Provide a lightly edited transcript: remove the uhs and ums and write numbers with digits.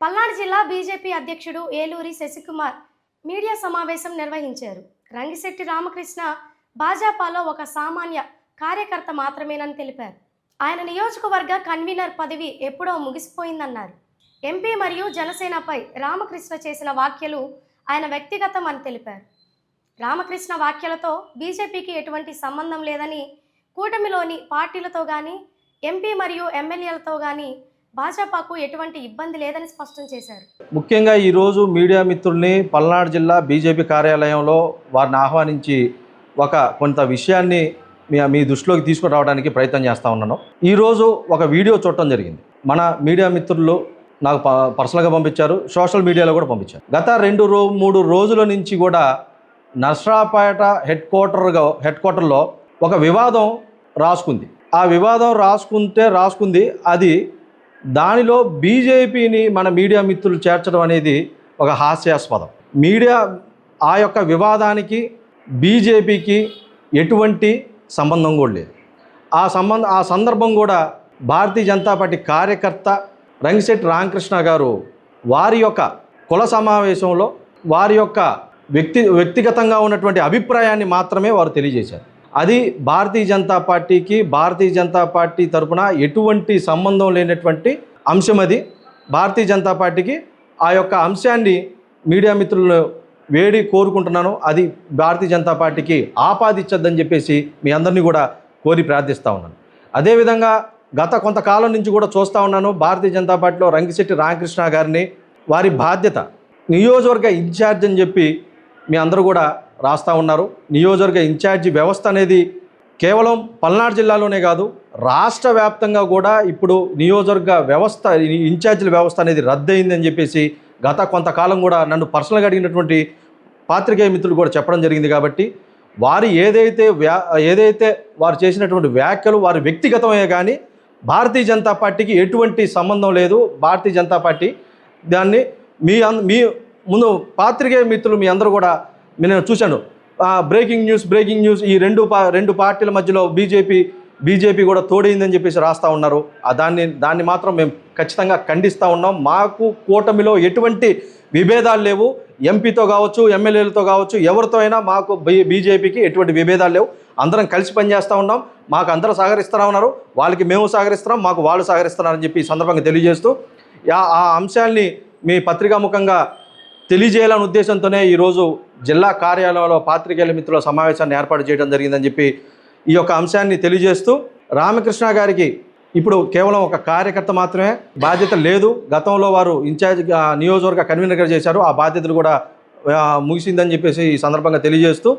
పల్నాడు జిల్లా బీజేపీ అధ్యక్షుడు ఏలూరి శశికుమార్ మీడియా సమావేశం నిర్వహించారు. రంగిశెట్టి రామకృష్ణ భాజపాలో ఒక సామాన్య కార్యకర్త మాత్రమేనని తెలిపారు. ఆయన నియోజకవర్గ కన్వీనర్ పదవి ఎప్పుడో ముగిసిపోయిందన్నారు. ఎంపీ మరియు జనసేనపై రామకృష్ణ చేసిన వ్యాఖ్యలు ఆయన వ్యక్తిగతం అని తెలిపారు. రామకృష్ణ వ్యాఖ్యలతో బీజేపీకి ఎటువంటి సంబంధం లేదని, కూటమిలోని పార్టీలతో కానీ ఎంపీ మరియు ఎమ్మెల్యేలతో కానీ భాజపాకు ఎటువంటి ఇబ్బంది లేదని స్పష్టం చేశారు. ముఖ్యంగా ఈరోజు మీడియా మిత్రుల్ని పల్నాడు జిల్లా బీజేపీ కార్యాలయంలో వారిని ఆహ్వానించి కొంత విషయాన్ని మీ దృష్టిలోకి తీసుకురావడానికి ప్రయత్నం చేస్తూ ఉన్నాను. ఈరోజు ఒక వీడియో చూడటం జరిగింది. మన మీడియా మిత్రులు నాకు పర్సనల్గా పంపించారు, సోషల్ మీడియాలో కూడా పంపించారు. గత 2-3 రోజుల నుంచి కూడా నర్సరావుపేట హెడ్ క్వార్టర్లో ఒక వివాదం రాసుకుంది. ఆ వివాదం రాసుకుంది అది దానిలో బీజేపీని మన మీడియా మిత్రులు చేర్చడం అనేది ఒక హాస్యాస్పదం. మీడియా ఆ యొక్క వివాదానికి బీజేపీకి ఎటువంటి సంబంధం కూడా లేదు. ఆ సందర్భం కూడా భారతీయ జనతా పార్టీ కార్యకర్త రంగిశెట్టి రామకృష్ణ గారు వారి యొక్క కుల సమావేశంలో వారి యొక్క వ్యక్తిగతంగా ఉన్నటువంటి అభిప్రాయాన్ని మాత్రమే వారు తెలియజేశారు. అది భారతీయ జనతా పార్టీ తరపున ఎటువంటి సంబంధం లేనటువంటి అంశం. అది భారతీయ జనతా పార్టీకి ఆ యొక్క అంశాన్ని మీడియా మిత్రులను వేడి కోరుకుంటున్నాను. అది భారతీయ జనతా పార్టీకి ఆపాదించద్దని చెప్పేసి మీ అందరినీ కూడా కోరి ప్రార్థిస్తూ ఉన్నాను. అదేవిధంగా గత కొంతకాలం నుంచి కూడా చూస్తూ ఉన్నాను, భారతీయ జనతా పార్టీలో రంగిశెట్టి రామకృష్ణ గారిని వారి బాధ్యత నియోజకవర్గ ఇన్ఛార్జ్ అని చెప్పి మీ అందరూ కూడా రాస్తూ ఉన్నారు. నియోజకవర్గ ఇన్ఛార్జి వ్యవస్థ అనేది కేవలం పల్నాడు జిల్లాలోనే కాదు, రాష్ట్ర వ్యాప్తంగా కూడా ఇప్పుడు నియోజకవర్గ వ్యవస్థ ఇన్ఛార్జీల వ్యవస్థ అనేది రద్దయిందని చెప్పేసి గత కొంతకాలం కూడా నన్ను పర్సనల్గా అడిగినటువంటి పాత్రికేయ మిత్రులు కూడా చెప్పడం జరిగింది. కాబట్టి వారు ఏదైతే వారు చేసినటువంటి వ్యాఖ్యలు వారి వ్యక్తిగతమే కానీ భారతీయ జనతా పార్టీకి ఎటువంటి సంబంధం లేదు. భారతీయ జనతా పార్టీ దాన్ని మీ ముందు పాత్రికేయ మిత్రులు మీ అందరూ కూడా నేను చూశాను. బ్రేకింగ్ న్యూస్ ఈ రెండు పార్టీల మధ్యలో బీజేపీ కూడా తోడైందని చెప్పేసి రాస్తూ ఉన్నారు. దాన్ని మాత్రం మేము ఖచ్చితంగా ఖండిస్తూ ఉన్నాం. మాకు కూటమిలో ఎటువంటి విభేదాలు లేవు. ఎంపీతో కావచ్చు, ఎమ్మెల్యేలతో కావచ్చు, ఎవరితో అయినా మాకు బీజేపీకి ఎటువంటి విభేదాలు లేవు. అందరం కలిసి పనిచేస్తూ ఉన్నాం. మాకు అందరూ సహకరిస్తూ ఉన్నారు. వాళ్ళకి మేము సహకరిస్తున్నాం, మాకు వాళ్ళు సహకరిస్తున్నారని చెప్పి ఈ సందర్భంగా తెలియజేస్తూ ఆ అంశాల్ని మీ పత్రికాముఖంగా తెలియజేయాలనే ఉద్దేశంతోనే ఈరోజు జిల్లా కార్యాలయంలో పాత్రికేయుల మిత్రుల సమావేశాన్ని ఏర్పాటు చేయడం జరిగిందని చెప్పి ఈ యొక్క అంశాన్ని తెలియజేస్తూ, రామకృష్ణ గారికి ఇప్పుడు కేవలం ఒక కార్యకర్త మాత్రమే, బాధ్యత లేదు. గతంలో వారు ఇన్ఛార్జ్ నియోజకవర్గ కన్వీనర్గా చేశారు. ఆ బాధ్యతలు కూడా ముగిసిందని చెప్పేసి ఈ సందర్భంగా తెలియజేస్తూ